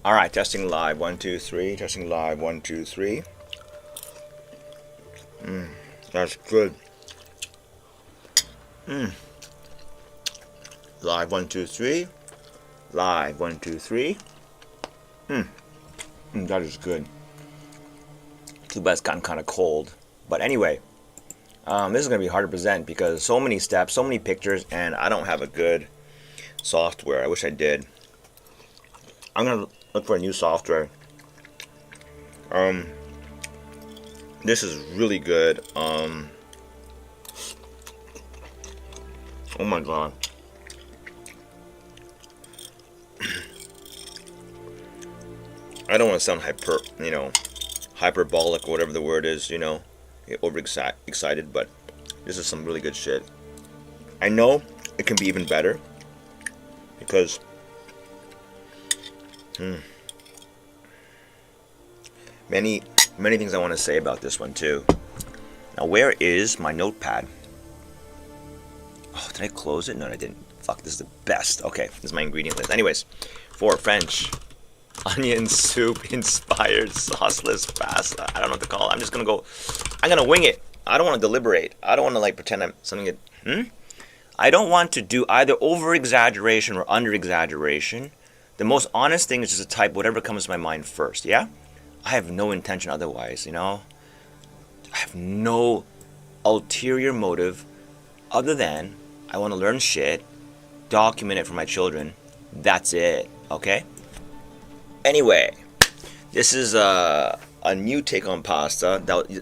All right, testing live. 1, 2, 3. Testing live. 1, 2, 3. That's good. Live. 1, 2, 3. Live. 1, 2, 3. That is good. Too bad it's gotten kind of cold. But anyway, this is going to be hard to present because so many steps, so many pictures, and I don't have a good software. I wish I did. I'm going to look for a new software. This is really good. Oh my god. I don't want to sound hyperbolic or whatever the word is, over excited, but this is some really good shit. I know it can be even better because many things I want to say about this one too. Now, where is my notepad? Oh, did I close it? No, I didn't. Fuck, this is the best. Okay, this is my ingredient list. Anyways, for French onion soup inspired sauceless pasta. I don't know what to call it. I'm just gonna go. I'm gonna wing it. I don't want to deliberate. I don't want to pretend I'm something. I don't want to do either over exaggeration or under exaggeration. The most honest thing is just to type whatever comes to my mind first. Yeah, I have no intention otherwise. I have no ulterior motive other than I want to learn shit, document it for my children. That's it. Okay. Anyway, this is a new take on pasta. That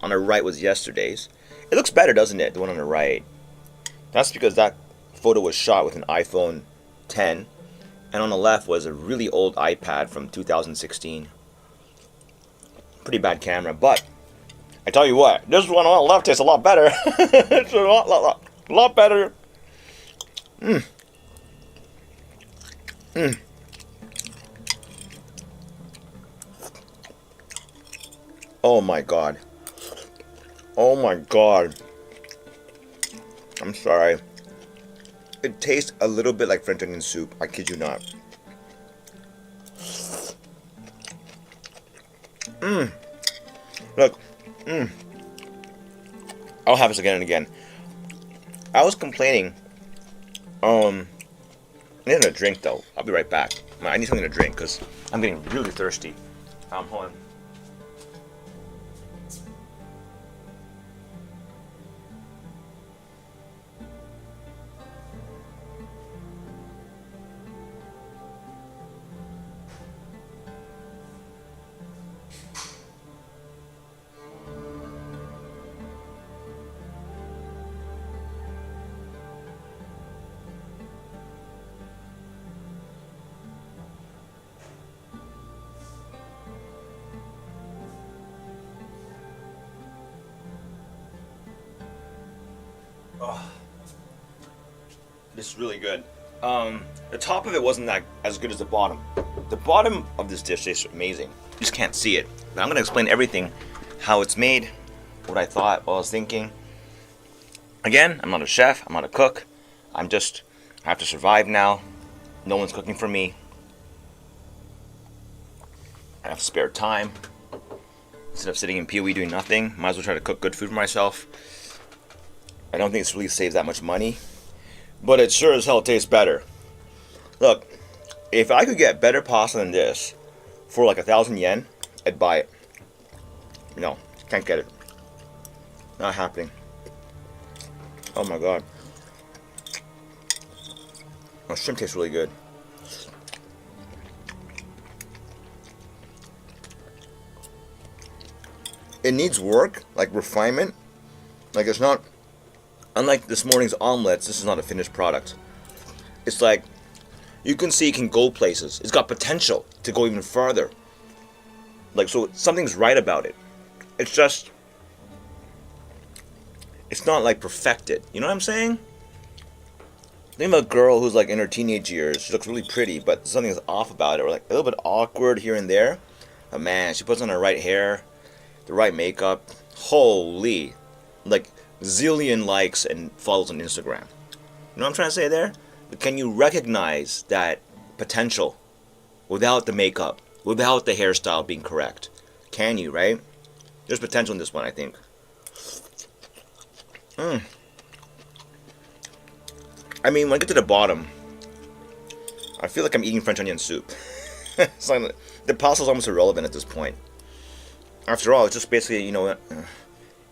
on the right was yesterday's. It looks better, doesn't it? The one on the right. That's because that photo was shot with an iPhone 10, and on the left was a really old iPad from 2016. Pretty bad camera, but I tell you what, this one on the left tastes a lot better. It's a lot better. Oh my god. Oh my god. I'm sorry. It tastes a little bit like French onion soup. I kid you not. Look. I'll have this again and again. I was complaining. I need a drink though. I'll be right back. I need something to drink because I'm getting really thirsty. Hold on. Oh, this is really good. The top of it wasn't that as good as the bottom. The bottom of this dish tastes amazing. You just can't see it. But I'm going to explain everything, how it's made, what I thought, what I was thinking. Again, I'm not a chef, I'm not a cook. I have to survive now. No one's cooking for me. I have spare time. Instead of sitting in POE doing nothing, might as well try to cook good food for myself. I don't think this really saves that much money, but it sure as hell tastes better. Look, if I could get better pasta than this for like 1,000 yen, I'd buy it. No, can't get it. Not happening. Oh my god. Oh, shrimp tastes really good. It needs work, like refinement. Like it's not. Unlike this morning's omelets, this is not a finished product. It's like, you can see it can go places. It's got potential to go even farther. Like, so something's right about it. It's just, it's not like perfected. You know what I'm saying? Think about a girl who's like in her teenage years. She looks really pretty, but something's off about it. Or like a little bit awkward here and there. But man, she puts on her right hair, the right makeup. Holy. Like, zillion likes and follows on Instagram. You know what I'm trying to say there? But can you recognize that potential? without the makeup, without the hairstyle being correct? Can you, right? There's potential in this one, I think. I mean, when I get to the bottom, I feel like I'm eating French onion soup. It's like, the pasta is almost irrelevant at this point. After all, it's just basically,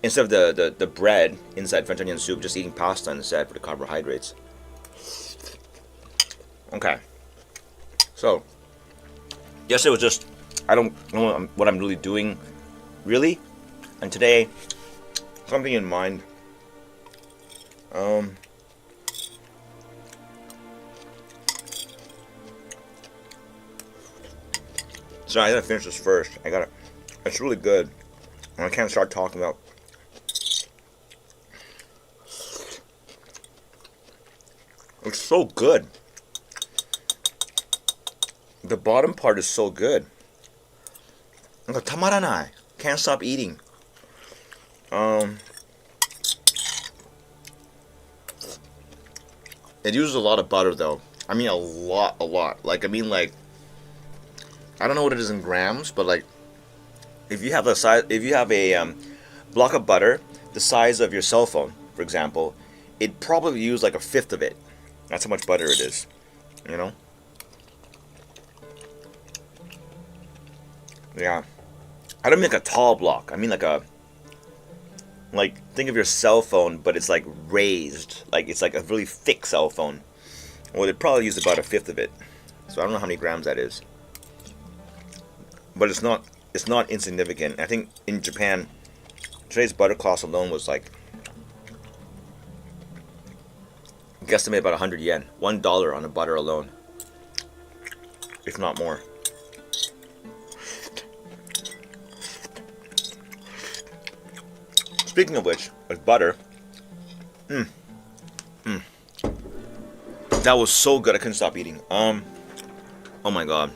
instead of the bread inside French onion soup, just eating pasta instead for the carbohydrates. Okay. So, yesterday was just, I don't know what I'm really doing, really. And today, something in mind. So I gotta finish this first. It's really good. And I can't start talking about. It's so good. The bottom part is so good. Tamaranai. Can't stop eating. It uses a lot of butter though. I mean a lot. Like I don't know what it is in grams, but like if you have a block of butter the size of your cell phone, for example, it'd probably use like a fifth of it. That's how much butter it is, Yeah. I don't mean like a tall block. I mean think of your cell phone, but it's like raised. Like it's like a really thick cell phone. Well, they'd probably use about a fifth of it. So I don't know how many grams that is. But it's not insignificant. I think in Japan, today's butter cost alone was like, guesstimate about 100 yen. $1 on the butter alone. If not more. Speaking of which, with butter, that was so good I couldn't stop eating. Oh my god,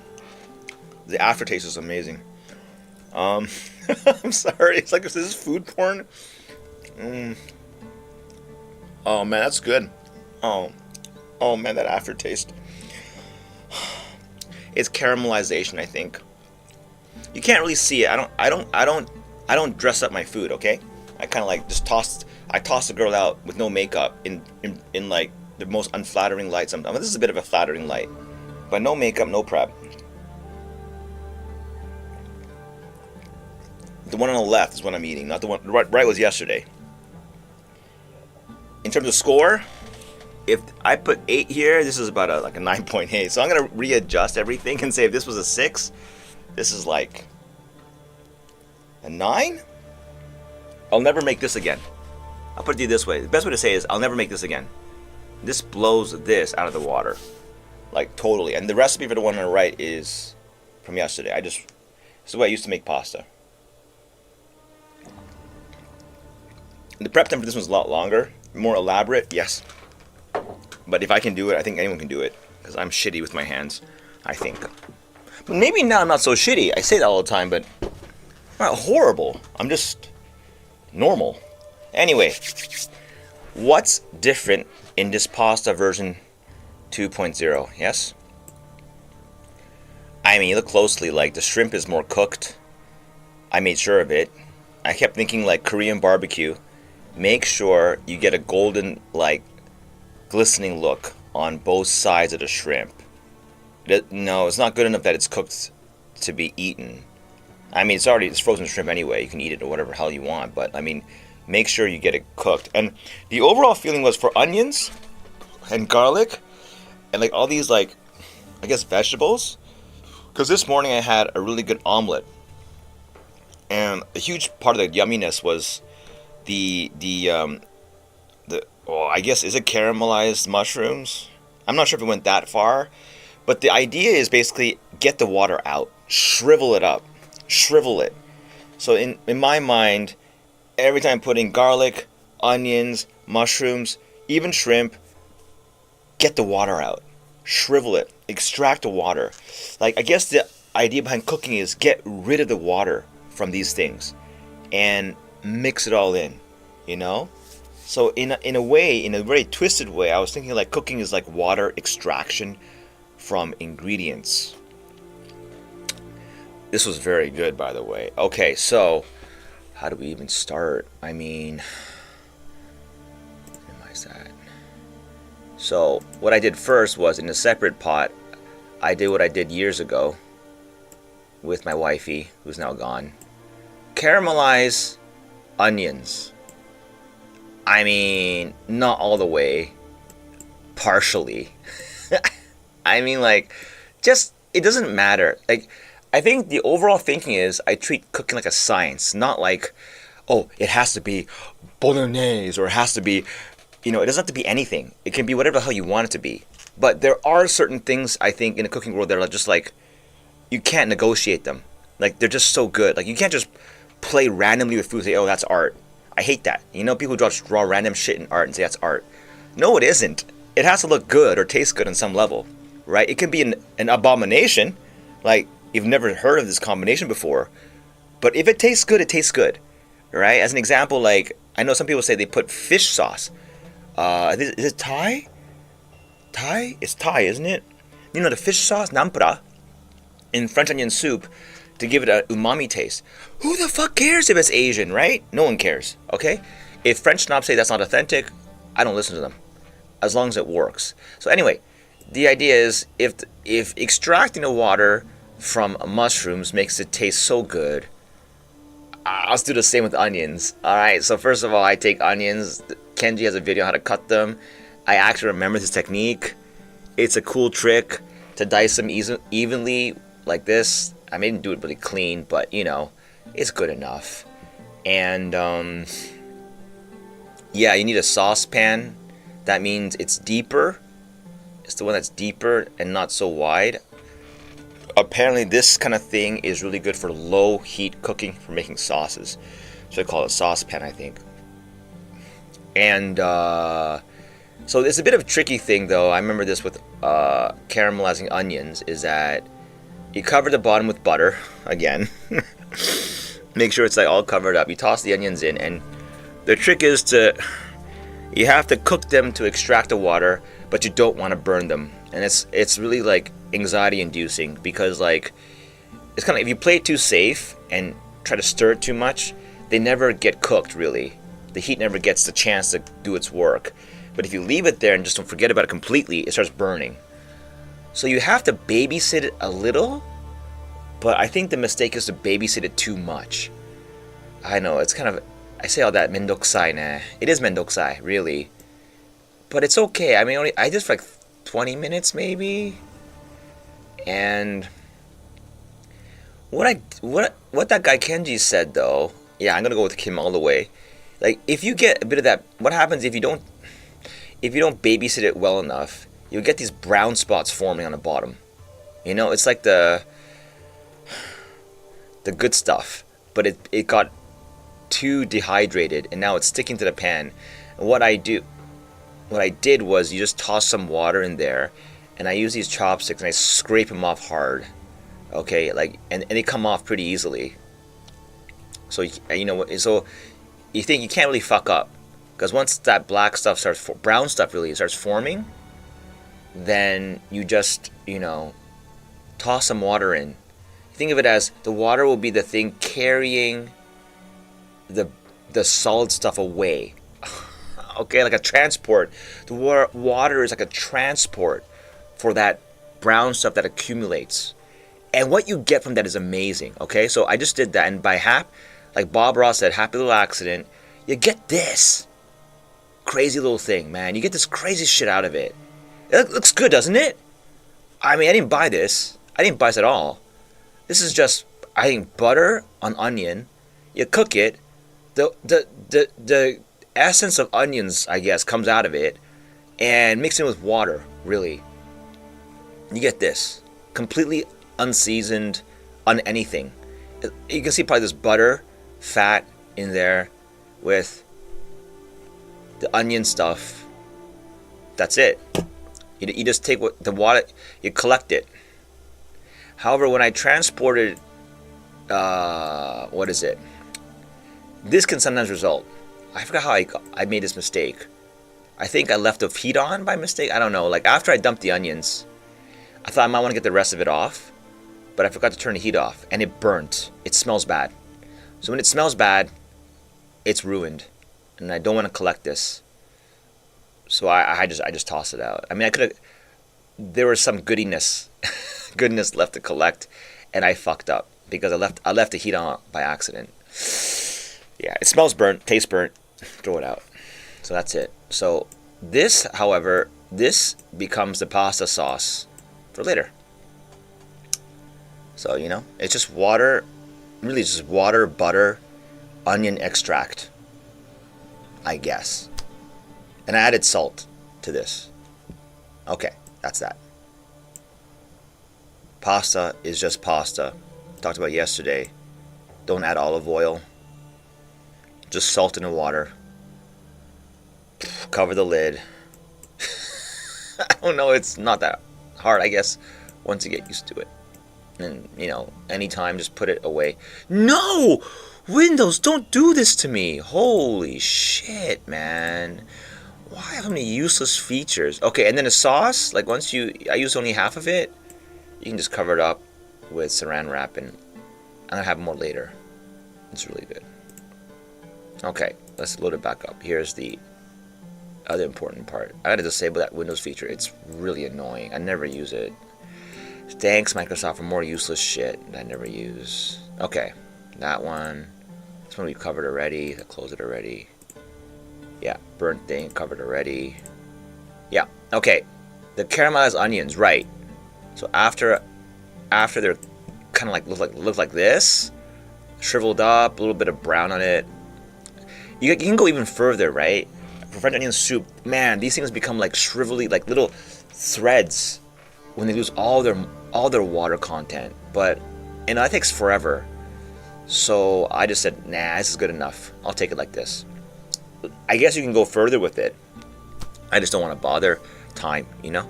the aftertaste is amazing. I'm sorry, it's like, is this food porn? Oh man, that's good. Oh man, that aftertaste. It's caramelization, I think. You can't really see it. I don't dress up my food, okay? I kind of like just toss the girl out with no makeup in like the most unflattering light sometimes. This is a bit of a flattering light, but no makeup, no prep. The one on the left is what I'm eating, not the one right was yesterday. In terms of score, if I put 8 here, this is about a 9.8. So I'm gonna readjust everything and say if this was a 6, this is like a 9. I'll never make this again. I'll put it this way. The best way to say it is I'll never make this again. This blows this out of the water. Like totally. And the recipe for the one on the right is from yesterday. This is the way I used to make pasta. The prep time for this one's a lot longer. More elaborate, yes. But if I can do it, I think anyone can do it. Because I'm shitty with my hands, I think. But maybe now I'm not so shitty. I say that all the time, but I'm not horrible. I'm just normal. Anyway, what's different in this pasta version 2.0? Yes? I mean, look closely, like the shrimp is more cooked. I made sure of it. I kept thinking like Korean barbecue. Make sure you get a golden, like, glistening look on both sides of the shrimp. No, it's not good enough that it's cooked to be eaten. I mean, it's frozen shrimp anyway. You can eat it or whatever hell you want. But, I mean, make sure you get it cooked. And the overall feeling was for onions and garlic and, like, all these, like, I guess vegetables. Because this morning I had a really good omelet. And a huge part of the yumminess was I guess, is it caramelized mushrooms? I'm not sure if it went that far. But the idea is basically get the water out. Shrivel it up. Shrivel it. So in my mind, every time I'm putting garlic, onions, mushrooms, even shrimp, get the water out. Shrivel it. Extract the water. Like, I guess the idea behind cooking is get rid of the water from these things. And mix it all in, So in a way, in a very twisted way, I was thinking like cooking is like water extraction from ingredients. This was very good, by the way. Okay, so how do we even start? I mean, minimize that. So what I did first was, in a separate pot, I did what I did years ago with my wifey, who's now gone. Caramelize onions. I mean, not all the way. Partially. I mean, like, just, it doesn't matter. Like, I think the overall thinking is I treat cooking like a science, not like, oh, it has to be bolognese, or it has to be, it doesn't have to be anything. It can be whatever the hell you want it to be. But there are certain things, I think, in the cooking world that are just like, you can't negotiate them. Like, they're just so good. Like, you can't just play randomly with food and say, oh, that's art. I hate that. People draw random shit in art and say that's art. No, it isn't. It has to look good or taste good on some level, right? It can be an abomination. Like, you've never heard of this combination before. But if it tastes good, it tastes good, right? As an example, like, I know some people say they put fish sauce. Is it Thai? Thai? It's Thai, isn't it? The fish sauce, nampra, in French onion soup, to give it an umami taste. Who the fuck cares if it's Asian, right? No one cares, okay? If French snobs say that's not authentic, I don't listen to them, as long as it works. So anyway, the idea is if extracting the water from mushrooms makes it taste so good, I'll do the same with onions. Alright, so first of all, I take onions. Kenji has a video on how to cut them. I actually remember this technique. It's a cool trick to dice them evenly like this. I didn't do it really clean, but it's good enough. And yeah, you need a saucepan. That means it's deeper. It's the one that's deeper and not so wide. Apparently this kind of thing is really good for low heat cooking, for making sauces. So I call it a saucepan, I think. And so it's a bit of a tricky thing, though. I remember this with caramelizing onions, is that you cover the bottom with butter, again. Make sure it's like all covered up. You toss the onions in, and the trick is you have to cook them to extract the water, but you don't want to burn them. And it's really like anxiety inducing, because like it's kind of, if you play it too safe and try to stir it too much, they never get cooked really. The heat never gets the chance to do its work. But if you leave it there and just don't forget about it completely, it starts burning. So you have to babysit it a little, but I think the mistake is to babysit it too much. I know, it's kind of, I say all that mendokusai, nah. It is mendokusai, really. But it's okay. I did for like 20 minutes maybe. And what that guy Kenji said, though, yeah, I'm gonna go with Kim all the way. Like, if you get a bit of that, what happens if you don't babysit it well enough, you'll get these brown spots forming on the bottom. It's like the good stuff, but it got too dehydrated, and now it's sticking to the pan. And what I did was, you just toss some water in there, and I use these chopsticks and I scrape them off hard. Okay, like, and they come off pretty easily. So so you think you can't really fuck up, because once that black stuff brown stuff really starts forming, then you just toss some water in. Think of it as the water will be the thing carrying the solid stuff away. Okay, like a transport. The water is like a transport for that brown stuff that accumulates. And what you get from that is amazing. Okay, so I just did that, and by like Bob Ross said, happy little accident, you get this crazy little thing, man. You get this crazy shit out of it. It looks good, doesn't it? I didn't buy this. I didn't buy this at all. This is just, I think, butter on onion. You cook it. The essence of onions, I guess, comes out of it, and mix it with water, really. You get this. Completely unseasoned, on anything. You can see probably this butter, fat in there with the onion stuff. That's it. You just take the water, you collect it. However, when I transported, what is it? This can sometimes result. I forgot how I made this mistake. I think I left the heat on by mistake. I don't know. Like, after I dumped the onions, I thought I might want to get the rest of it off. but I forgot to turn the heat off, and it burnt. It smells bad. So when it smells bad, it's ruined, and I don't want to collect this. So I just toss it out. I mean, I could have. There was some goodness left to collect, and I fucked up because I left the heat on by accident. Yeah, it smells burnt, tastes burnt. Throw it out. So that's it. So this, however, this becomes the pasta sauce for later. So, you know, it's just water, really just water, butter, onion extract, I guess. And I added salt to this. Okay, that's that. Pasta is just pasta. Talked about yesterday. Don't add olive oil. Just salt in the water. Cover the lid. I don't know, it's not that hard, I guess, once you get used to it. And, you know, anytime, just put it away. No! Windows, don't do this to me! Holy shit, man. Why have so many useless features? Okay, and then the sauce, like I use only half of it. You can just cover it up with saran wrap, and I'll have more later. It's really good. Okay, let's load it back up. Here's the other important part. I gotta disable that Windows feature. It's really annoying. I never use it. Thanks, Microsoft, for more useless shit that I never use. Okay, that one. This one we covered already. I closed it already. Yeah, burnt thing covered already. Yeah, okay. The caramelized onions, right? So after they're kind of like look like this, shriveled up, a little bit of brown on it. You can go even further, right? For French onion soup, man, these things become like shrivelly, like little threads when they lose all their water content. But that takes forever. So I just said, nah, this is good enough. I'll take it like this. I guess you can go further with it. I just don't want to bother time, you know?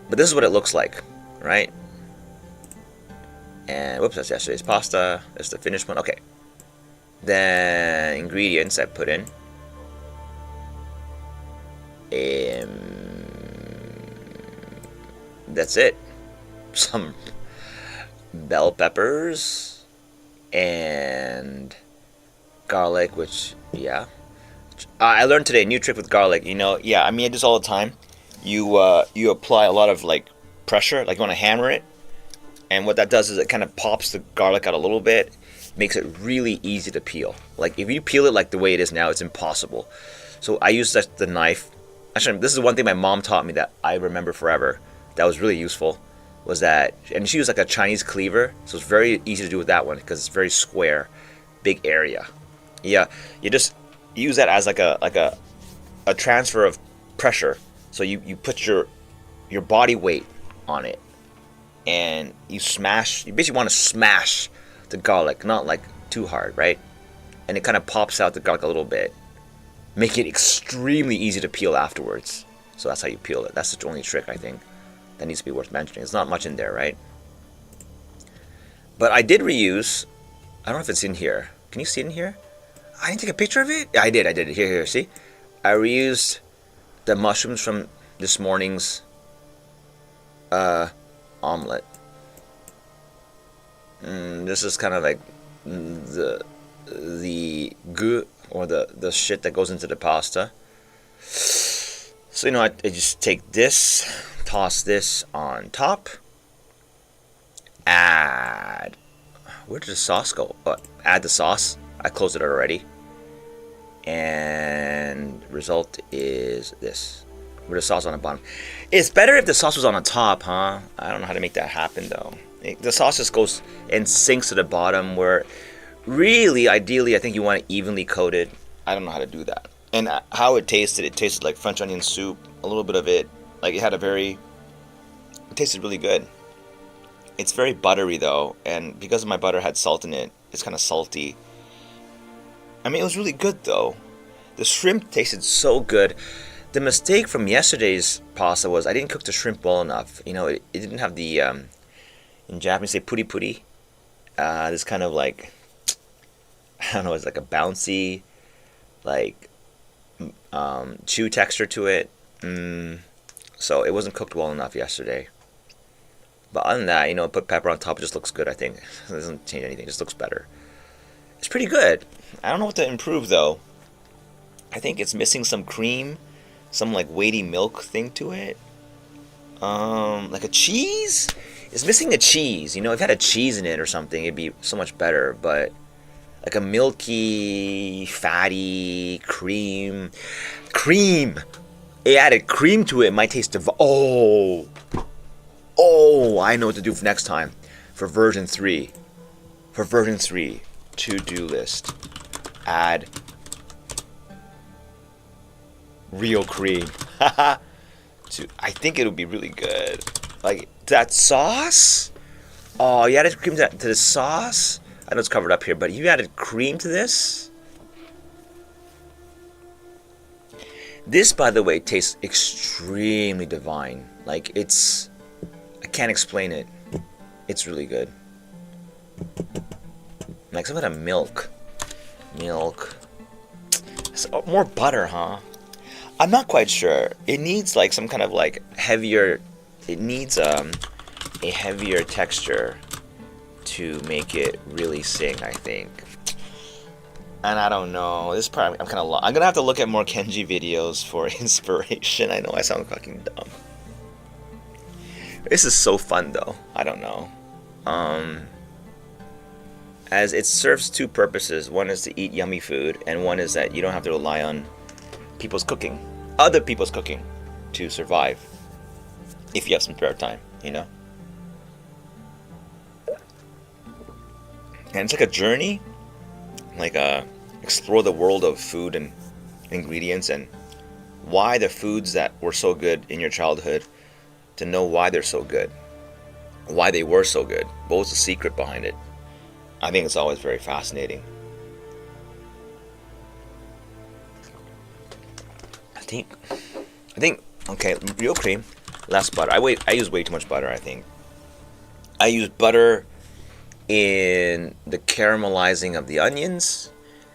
But this is what it looks like, right? And whoops, that's yesterday's pasta. That's the finished one. Okay. Then ingredients I put in. That's it. Some bell peppers and garlic, which, yeah. I learned today a new trick with garlic. You know, yeah, I mean, I do this all the time. You apply a lot of like pressure, like you want to hammer it, and what that does is it kind of pops the garlic out a little bit, makes it really easy to peel. Like if you peel it like the way it is now, it's impossible. So I use the knife. Actually, this is one thing my mom taught me that I remember forever. That was really useful. Was that, and she used like a Chinese cleaver, so it's very easy to do with that one because it's very square, big area. Yeah, you just use that as like a transfer of pressure. So you put your body weight on it, and you basically want to smash the garlic, not like too hard, right? And it kind of pops out the garlic a little bit, make it extremely easy to peel afterwards. So that's how you peel it. That's the only trick I think that needs to be worth mentioning. It's not much in there, right? But I did reuse. I don't know if it's in here. Can you see it in here? I didn't take a picture of it. I did. Here. See, I reused the mushrooms from this morning's omelet. This is kind of like the goo or the shit that goes into the pasta. So you know, I just take this, toss this on top. Add. Where did the sauce go? Add the sauce. I closed it already. And result is this. With the sauce on the bottom. It's better if the sauce was on the top, huh? I don't know how to make that happen though. The sauce just goes and sinks to the bottom where really, ideally, I think you want it evenly coated. I don't know how to do that. And how it tasted like French onion soup. A little bit of it. Like it tasted really good. It's very buttery though. And because my butter had salt in it, it's kind of salty. I mean, it was really good though. The shrimp tasted so good. The mistake from yesterday's pasta was I didn't cook the shrimp well enough. You know, it didn't have the, in Japanese say puri puri. This kind of like, I don't know, it's like a bouncy, like, chew texture to it. So it wasn't cooked well enough yesterday. But other than that, you know, put pepper on top, it just looks good, I think. It doesn't change anything, it just looks better. It's pretty good. I don't know what to improve, though. I think it's missing some cream, some, like, weighty milk thing to it. Like a cheese? It's missing a cheese. You know, if it had a cheese in it or something, it'd be so much better, but... like a milky, fatty cream. Cream! It added cream to it. It might taste oh! Oh! I know what to do for next time. For version 3. For version 3. To-do list. Add real cream. Haha. I think it'll be really good. Like, that sauce? Oh, you added cream to the sauce? I know it's covered up here, but you added cream to this? This, by the way, tastes extremely divine. Like, it's... I can't explain it. It's really good. Like, some kind of milk. Milk. So, more butter, huh? I'm not quite sure. It needs, like, some kind of, like, heavier... It needs, a heavier texture to make it really sing, I think. And I don't know. This part I'm kind of I'm gonna have to look at more Kenji videos for inspiration. I know I sound fucking dumb. This is so fun though. I don't know. As it serves two purposes. One is to eat yummy food, and one is that you don't have to rely on people's cooking, other people's cooking, to survive. If you have some spare time, you know. And it's like a journey, like explore the world of food and ingredients and why the foods that were so good in your childhood, to know why they're so good, why they were so good, what was the secret behind it. I think it's always very fascinating. I think okay, real cream, less butter. I use way too much butter, I think. I use butter in the caramelizing of the onions,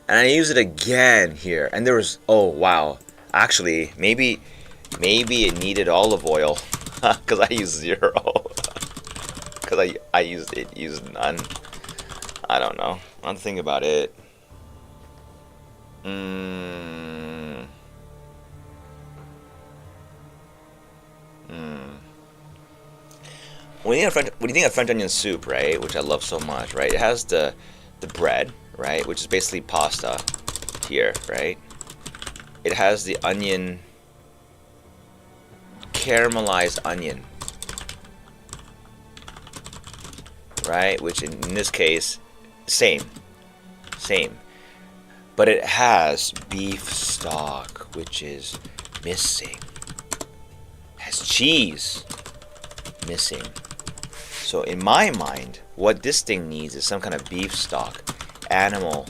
and I use it again here. And there was, oh wow, actually maybe it needed olive oil because I used 0 because I used none. I don't know. I don't think about it. When you think of French onion soup, right, which I love so much, right, it has the bread, right, which is basically pasta here, right? It has the onion, caramelized onion, right, which in this case, same, but it has beef stock, which is missing, has cheese, missing. So in my mind, what this thing needs is some kind of beef stock, animal.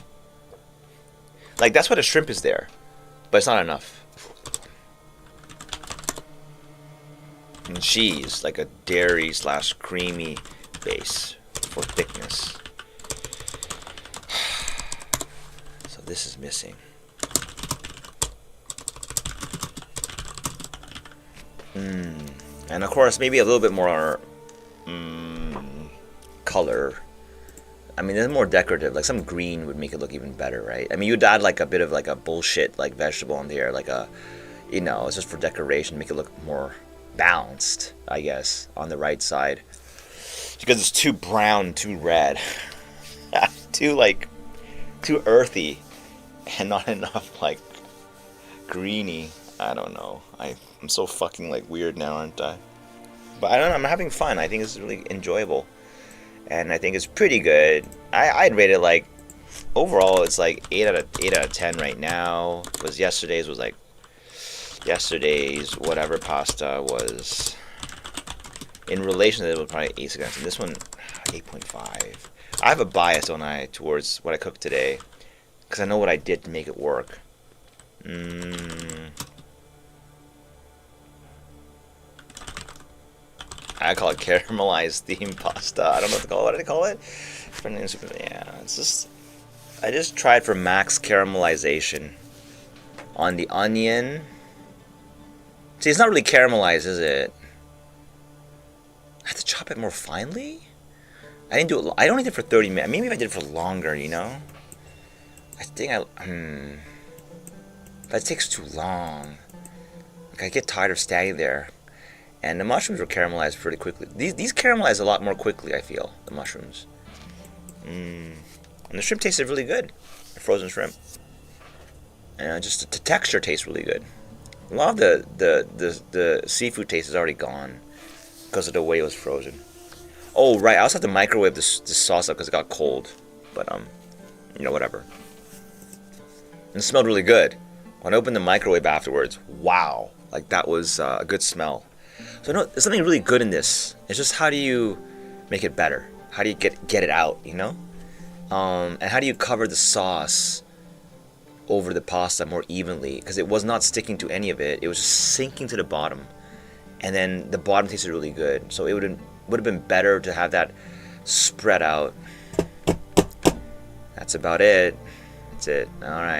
Like, that's why the shrimp is there, but it's not enough. And cheese, like a dairy / creamy base for thickness. So this is missing. And of course, maybe a little bit more color. I mean, it's more decorative. Like some green would make it look even better, right? I mean, you'd add like a bit of like a bullshit like vegetable in there, like a, you know, it's just for decoration, make it look more balanced, I guess, on the right side. Because it's too brown, too red, too earthy, and not enough like greeny. I don't know. I'm so fucking like weird now, aren't I? But I don't know, I'm having fun. I think it's really enjoyable. And I think it's pretty good. I'd rate it like, overall it's like 8 out of 10 right now. Because yesterday's whatever pasta was, in relation to it, was probably 8 seconds. And this one, 8.5. I have a bias, don't I, towards what I cooked today. Because I know what I did to make it work. I call it caramelized themed pasta. I don't know what to call it. What did I call it? Yeah, it's just... I just tried for max caramelization on the onion. See, it's not really caramelized, is it? I have to chop chop it more finely? I didn't do it. I only did it for 30 minutes. Maybe if I did it for longer, you know. I think that takes too long. Like, I get tired of standing there. And the mushrooms were caramelized pretty quickly. These caramelize a lot more quickly, I feel, the mushrooms. And the shrimp tasted really good. The frozen shrimp. And just the texture tastes really good. A lot of the seafood taste is already gone because of the way it was frozen. Oh, right. I also have to microwave this sauce up because it got cold. But, you know, whatever. And it smelled really good. When I opened the microwave afterwards, wow. Like, that was a good smell. So, no, there's something really good in this. It's just how do you make it better? How do you get it out, you know? And how do you cover the sauce over the pasta more evenly? Because it was not sticking to any of it. It was just sinking to the bottom. And then the bottom tasted really good. So it would have been better to have that spread out. That's about it. That's it. All right.